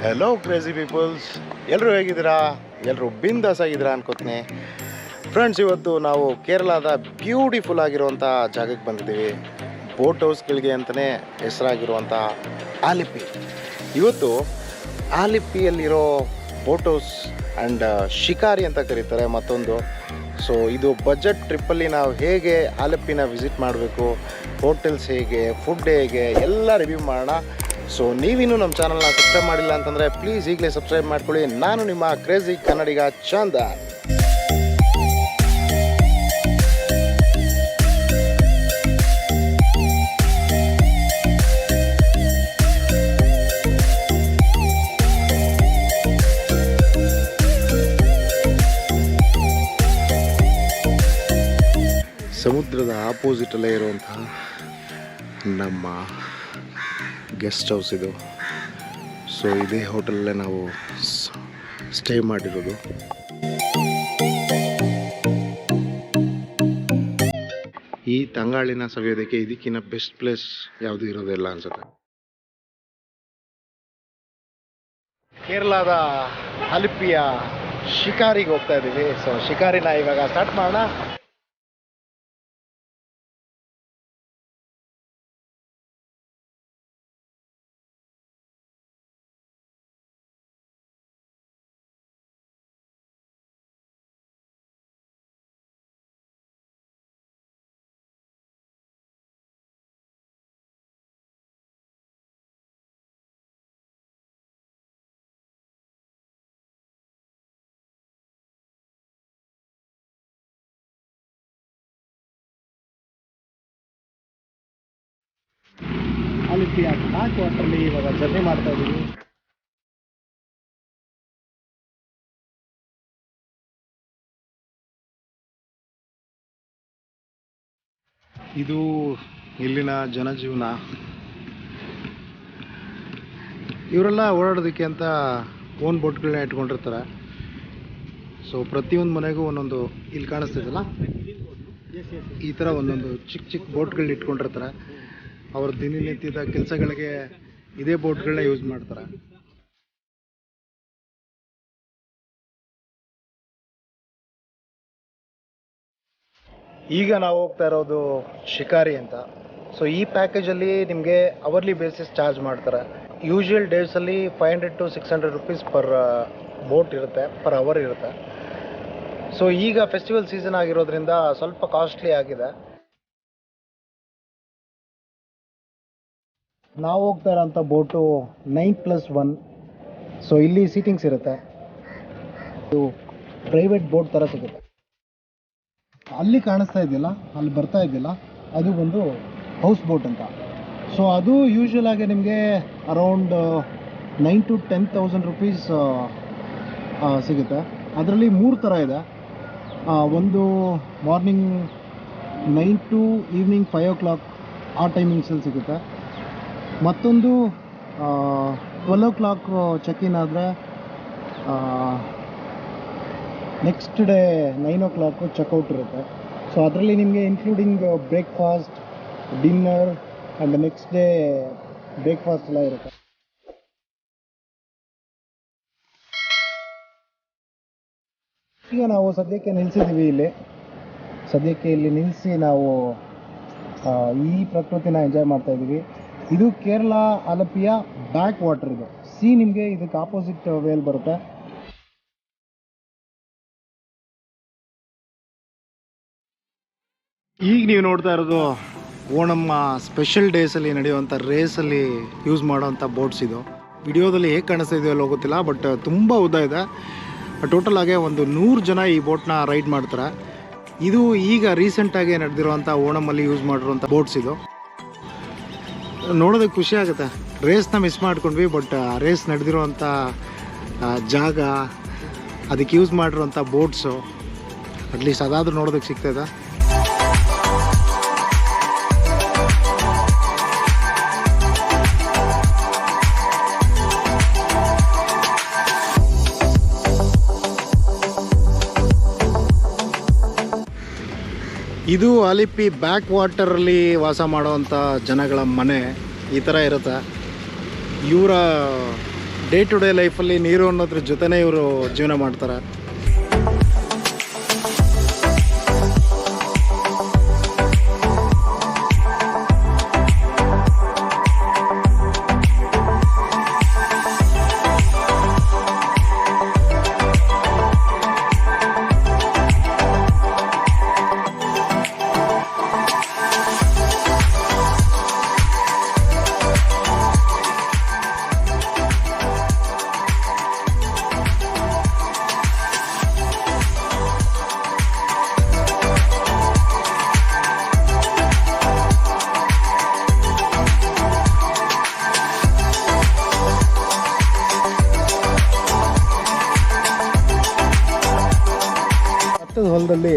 Hello crazy people's, ಎಲ್ಲರೂ ಹೇಗಿದ್ದೀರಾ? ಎಲ್ಲರೂ ಬಿಂದಾಸ್ ಆಗಿದ್ದೀರಾ ಅನ್ಕೋತೀನಿ. ಫ್ರೆಂಡ್ಸ್, ಇವತ್ತು ನಾವು ಕೇರಳದ ಬ್ಯೂಟಿಫುಲ್ ಆಗಿರುವಂಥ ಜಾಗಕ್ಕೆ ಬಂದಿದ್ದೀವಿ. ಬೋಟ್ ಹೌಸ್ಗಳಿಗೆ ಅಂತಲೇ ಹೆಸರಾಗಿರುವಂಥ ಆಲಿಪ್ಪಿ. ಇವತ್ತು ಆಲಿಪ್ಪಿಯಲ್ಲಿರೋ ಬೋಟ್ ಹೌಸ್ ಆ್ಯಂಡ್ ಶಿಕಾರಿ ಅಂತ ಕರೀತಾರೆ ಮತ್ತೊಂದು. ಸೊ ಇದು ಬಜೆಟ್ ಟ್ರಿಪ್ಪಲ್ಲಿ ನಾವು ಹೇಗೆ ಆಲಿಪ್ಪಿನ ವಿಸಿಟ್ ಮಾಡಬೇಕು, ಹೋಟೆಲ್ಸ್ ಹೇಗೆ, ಫುಡ್ ಹೇಗೆ ಎಲ್ಲ ರಿವ್ಯೂ ಮಾಡೋಣ. ಸೊ ನೀವಿನ್ನೂ ನಮ್ಮ ಚಾನಲ್ನ ಸಬ್ಸ್ಕ್ರೈಬ್ ಮಾಡಿಲ್ಲ ಅಂತಂದರೆ ಪ್ಲೀಸ್ ಈಗಲೇ ಸಬ್ಸ್ಕ್ರೈಬ್ ಮಾಡ್ಕೊಳ್ಳಿ. ನಾನು ನಿಮ್ಮ ಕ್ರೇಜಿ ಕನ್ನಡಿಗ ಚಂದನ್. ಸಮುದ್ರದ ಆಪೋಸಿಟಲ್ಲೇ ಇರುವಂತಹ ನಮ್ಮ ಗೆಸ್ಟ್ ಹೌಸ್ ಇದು. ಸೊ ಇದೇ ಹೋಟೆಲಲ್ಲೇ ನಾವು ಸ್ಟೇ ಮಾಡಿರೋದು. ಈ ತಂಗಾಳಿನ ಸವಿಯೋದಕ್ಕೆ ಇದಕ್ಕಿಂತ ಬೆಸ್ಟ್ ಪ್ಲೇಸ್ ಯಾವುದು ಇರೋದಿಲ್ಲ ಅನ್ಸುತ್ತೆ. ಕೇರಳದ ಆಲಿಪ್ಪಿಯ ಶಿಕಾರಿಗೆ ಹೋಗ್ತಾ ಇದ್ದೀವಿ. ಸೊ ಶಿಕಾರಿನ ಇವಾಗ ಸ್ಟಾರ್ಟ್ ಮಾಡೋಣ. ಆಲಿಪ್ಪಿಯ ಬ್ಯಾಕ್ ವಾಟರ್ಲಿ ಇವಾಗ ಜರ್ನಿ ಮಾಡ್ತಾ ಇದ್ದೀವಿ. ಇದು ಇಲ್ಲಿನ ಜನಜೀವನ. ಇವರೆಲ್ಲ ಓಡಾಡೋದಕ್ಕೆ ಅಂತ ಓನ್ ಬೋಟ್ಗಳನ್ನ ಇಟ್ಕೊಂಡಿರ್ತಾರೆ. ಸೊ ಪ್ರತಿಯೊಂದು ಮನೆಗೂ ಒಂದೊಂದು, ಇಲ್ಲಿ ಕಾಣಿಸ್ತಿದಲ್ಲ ಈ ಥರ ಒಂದೊಂದು ಚಿಕ್ಕ ಚಿಕ್ಕ ಬೋಟ್ಗಳನ್ನ ಇಟ್ಕೊಂಡಿರ್ತಾರೆ. ಅವ್ರ ದಿನನಿತ್ಯದ ಕೆಲಸಗಳಿಗೆ ಇದೇ ಬೋಟ್ಗಳನ್ನ ಯೂಸ್ ಮಾಡ್ತಾರೆ. ಈಗ ನಾವು ಹೋಗ್ತಾ ಇರೋದು ಶಿಕಾರಿ ಅಂತ. ಸೊ ಈ ಪ್ಯಾಕೇಜಲ್ಲಿ ನಿಮಗೆ ಅವರ್ಲಿ ಬೇಸಿಸ್ ಚಾರ್ಜ್ ಮಾಡ್ತಾರೆ. ಯೂಶುವಲ್ ಡೇಸಲ್ಲಿ 500 to 600 rupees ಪರ್ ಬೋಟ್ ಇರುತ್ತೆ, ಪರ್ ಅವರ್ ಇರುತ್ತೆ. ಸೊ ಈಗ ಫೆಸ್ಟಿವಲ್ ಸೀಸನ್ ಆಗಿರೋದ್ರಿಂದ ಸ್ವಲ್ಪ ಕಾಸ್ಟ್ಲಿ ಆಗಿದೆ. ನಾವು ಹೋಗ್ತಾ ಇರೋಂಥ ಬೋಟು 9+1. ಸೊ ಇಲ್ಲಿ ಸೀಟಿಂಗ್ಸ್ ಇರುತ್ತೆ. ಇದು ಪ್ರೈವೇಟ್ ಬೋಟ್ ಥರ ಸಿಗುತ್ತೆ. ಅಲ್ಲಿ ಕಾಣಿಸ್ತಾ ಇದೆಯಲ್ಲ, ಅಲ್ಲಿ ಬರ್ತಾ ಇದೆಯಲ್ಲ, ಅದು ಒಂದು ಹೌಸ್ ಬೋಟ್ ಅಂತ. ಸೊ ಅದು ಯೂಶ್ವಲ್ ಆಗಿ ನಿಮಗೆ ಅರೌಂಡ್ 9,000 to 10,000 rupees ಸಿಗುತ್ತೆ. ಅದರಲ್ಲಿ 3 ಥರ ಇದೆ. ಒಂದು ಮಾರ್ನಿಂಗ್ 9 to ಈವ್ನಿಂಗ್ 5 o'clock ಆ ಟೈಮಿಂಗ್ಸಲ್ಲಿ ಸಿಗುತ್ತೆ. ಮತ್ತೊಂದು 12 o'clock ಚೆಕ್-ಇನ್ ಆದರೆ ನೆಕ್ಸ್ಟ್ ಡೇ 9 o'clock ಚೆಕ್ಔಟ್ ಇರುತ್ತೆ. ಸೊ ಅದರಲ್ಲಿ ನಿಮಗೆ including breakfast, dinner and next day breakfast ಎಲ್ಲ ಇರುತ್ತೆ. ಈಗ ನಾವು ಸದ್ಯಕ್ಕೆ ನಿಲ್ಲಿಸಿದ್ದೀವಿ ಇಲ್ಲಿ ನಿಲ್ಲಿಸಿ ನಾವು ಈ ಪ್ರಕೃತಿನ ಎಂಜಾಯ್ ಮಾಡ್ತಾ ಇದ್ದೀವಿ. ಇದು ಕೇರಳ ಆಲಪಿಯ ಬ್ಯಾಕ್ ವಾಟರ್. ಇದು ನಿಮಗೆ ಇದಕ್ಕೆ ಆಪೋಸಿಟ್ ವೇಲ್ ಬರುತ್ತೆ. ಈಗ ನೀವು ನೋಡ್ತಾ ಇರೋದು ಓಣಮ್ಮ ಸ್ಪೆಷಲ್ ಡೇಸಲ್ಲಿ ನಡೆಯುವಂಥ ರೇಸಲ್ಲಿ ಯೂಸ್ ಮಾಡೋವಂಥ ಬೋಟ್ಸ್. ಇದು ವಿಡಿಯೋದಲ್ಲಿ ಹೇಗೆ ಕಾಣಿಸ್ತಾ ಇದೆಯಲ್ಲ ಗೊತ್ತಿಲ್ಲ, ಬಟ್ ತುಂಬ ಉದ್ದ ಇದೆ. ಟೋಟಲ್ ಆಗಿ ಒಂದು 100 ಜನ ಈ ಬೋಟ್ನ ರೈಡ್ ಮಾಡ್ತಾರೆ. ಇದು ಈಗ ರೀಸೆಂಟಾಗಿ ನಡೆದಿರುವಂಥ ಓಣಮಲ್ಲಿ ಯೂಸ್ ಮಾಡಿರುವಂಥ ಬೋಟ್ಸ್. ಇದು ನೋಡೋದಕ್ಕೆ ಖುಷಿ ಆಗುತ್ತೆ. ರೇಸ್ನ ಮಿಸ್ ಮಾಡ್ಕೊಂಡ್ವಿ, ಬಟ್ ಆ ರೇಸ್ ನಡೆದಿರುವಂಥ ಜಾಗ, ಅದಕ್ಕೆ ಯೂಸ್ ಮಾಡಿರುವಂಥ ಬೋಟ್ಸು ಅಟ್ಲೀಸ್ಟ್ ಅದಾದರೂ ನೋಡೋದಕ್ಕೆ ಸಿಗ್ತಾಯಿದೆ. ಇದು ಆಲಿಪ್ಪಿ ಬ್ಯಾಕ್ ವಾಟರಲ್ಲಿ ವಾಸ ಮಾಡುವಂಥ ಜನಗಳ ಮನೆ ಈ ಥರ ಇರುತ್ತೆ. ಇವರ ಡೇ ಟು ಡೇ ಲೈಫಲ್ಲಿ ನೀರು ಅನ್ನೋದ್ರ ಜೊತೆನೇ ಇವರು ಜೀವನ ಮಾಡ್ತಾರೆ. ಹೊಲದಲ್ಲಿ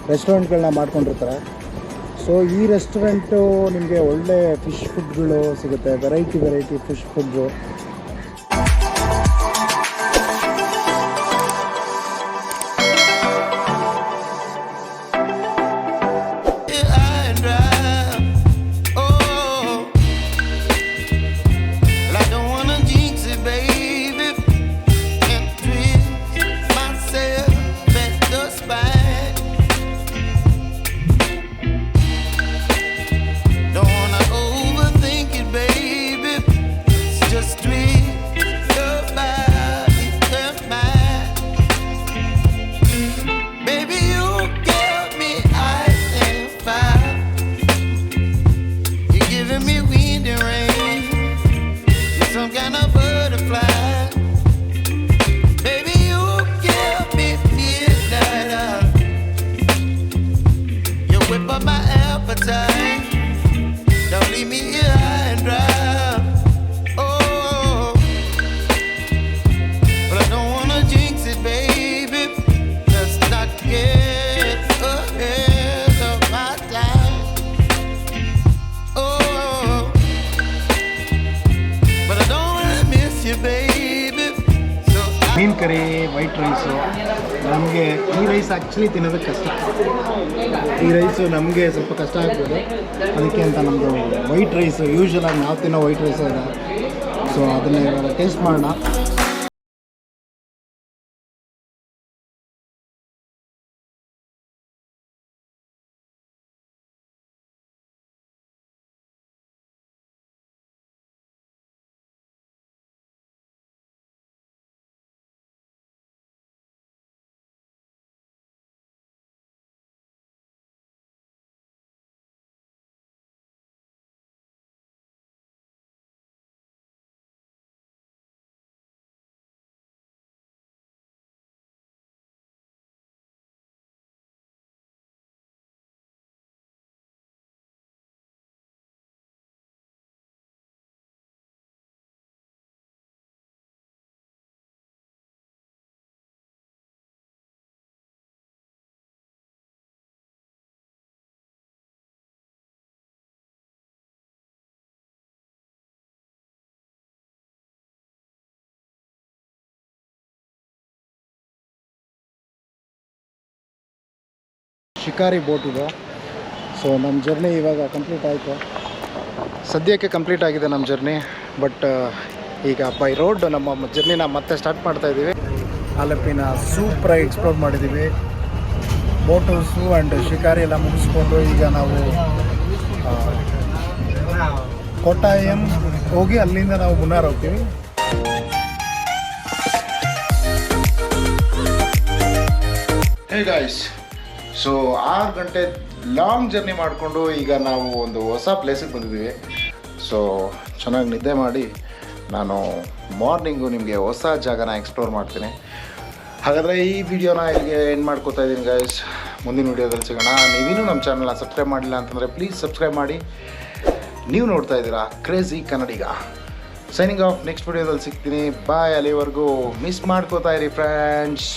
ರೆಸ್ಟೋರೆಂಟ್ಗಳನ್ನ ಮಾಡ್ಕೊಂಡಿರ್ತಾರೆ. ಸೊ ಈ ರೆಸ್ಟೋರೆಂಟು ನಿಮಗೆ ಒಳ್ಳೆ ಫಿಶ್ ಫುಡ್ಗಳು ಸಿಗುತ್ತೆ, ವೆರೈಟಿ ಫಿಶ್ ಫುಡ್ಡು. ಮೀನು ಕರಿ, ವೈಟ್ ರೈಸು. ನಮಗೆ ಈ ರೈಸ್ ಆ್ಯಕ್ಚುಲಿ ತಿನ್ನೋದಕ್ಕೆ ಕಷ್ಟ. ಈ ರೈಸು ನಮಗೆ ಸ್ವಲ್ಪ ಕಷ್ಟ ಆಗ್ಬೋದು, ಅದಕ್ಕೆ ಅಂತ ನಮ್ಮದು ವೈಟ್ ರೈಸು ಯೂಶ್ವಲಾಗಿ ನಾವು ತಿನ್ನೋ ವೈಟ್ ರೈಸು ಇದೆ. ಸೊ ಅದನ್ನೇ ಇವಾಗ ಟೇಸ್ಟ್ ಮಾಡೋಣ. ಶಿಕಾರಿ ಬೋಟ್ ಇದು. ಸೊ ನಮ್ಮ ಜರ್ನಿ ಇವಾಗ ಕಂಪ್ಲೀಟ್ ಆಯಿತು, ಸದ್ಯಕ್ಕೆ ಕಂಪ್ಲೀಟ್ ಆಗಿದೆ ನಮ್ಮ ಜರ್ನಿ. ಬಟ್ ಈಗ ಬೈ ರೋಡ್ ನಮ್ಮ ಜರ್ನಿನ ಮತ್ತೆ ಸ್ಟಾರ್ಟ್ ಮಾಡ್ತಾಯಿದ್ದೀವಿ. ಆಲಪಿನ ಸೂಪರಾಗಿ ಎಕ್ಸ್ಪ್ಲೋರ್ ಮಾಡಿದ್ದೀವಿ. ಬೋಟುಸು ಆ್ಯಂಡ್ ಶಿಕಾರಿ ಎಲ್ಲ ಮುಗಿಸ್ಕೊಂಡು ಈಗ ನಾವು ಕೋಟಾಯಂ ಹೋಗಿ ಅಲ್ಲಿಂದ ನಾವು ಮುನ್ನಾರ್ ಹೋಗ್ತೀವಿ. ಹೇ ಗಾಯ್ಸ್, ಸೊ 6 ಗಂಟೆ ಲಾಂಗ್ ಜರ್ನಿ ಮಾಡಿಕೊಂಡು ಈಗ ನಾವು ಒಂದು ಹೊಸ ಪ್ಲೇಸಿಗೆ ಬಂದಿದ್ದೀವಿ. ಸೊ ಚೆನ್ನಾಗಿ ನಿದ್ದೆ ಮಾಡಿ ನಾನು ಮಾರ್ನಿಂಗು ನಿಮಗೆ ಹೊಸ ಜಾಗನ ಎಕ್ಸ್ಪ್ಲೋರ್ ಮಾಡ್ತೀನಿ. ಹಾಗಾದರೆ ಈ ವಿಡಿಯೋನ ಇಲ್ಲಿಗೆ ಎಂಡ್ ಮಾಡ್ಕೋತಾ ಇದ್ದೀನಿ ಗೈಸ್. ಮುಂದಿನ ವಿಡಿಯೋದಲ್ಲಿ ಸಿಗೋಣ. ನೀವಿನ್ನೂ ನಮ್ಮ ಚಾನಲ್ನ ಸಬ್ಸ್ಕ್ರೈಬ್ ಮಾಡಿಲ್ಲ ಅಂತಂದರೆ ಪ್ಲೀಸ್ ಸಬ್ಸ್ಕ್ರೈಬ್ ಮಾಡಿ. ನೀವು ನೋಡ್ತಾ ಇದ್ದೀರಾ crazy Kannadiga. Signing off. Next ವಿಡಿಯೋದಲ್ಲಿ ಸಿಗ್ತೀನಿ. ಬಾಯ್. ಅಲ್ಲಿವರೆಗೂ ಮಿಸ್ ಮಾಡ್ಕೋತಾ ಇರಿ ಫ್ರೆಂಡ್ಸ್.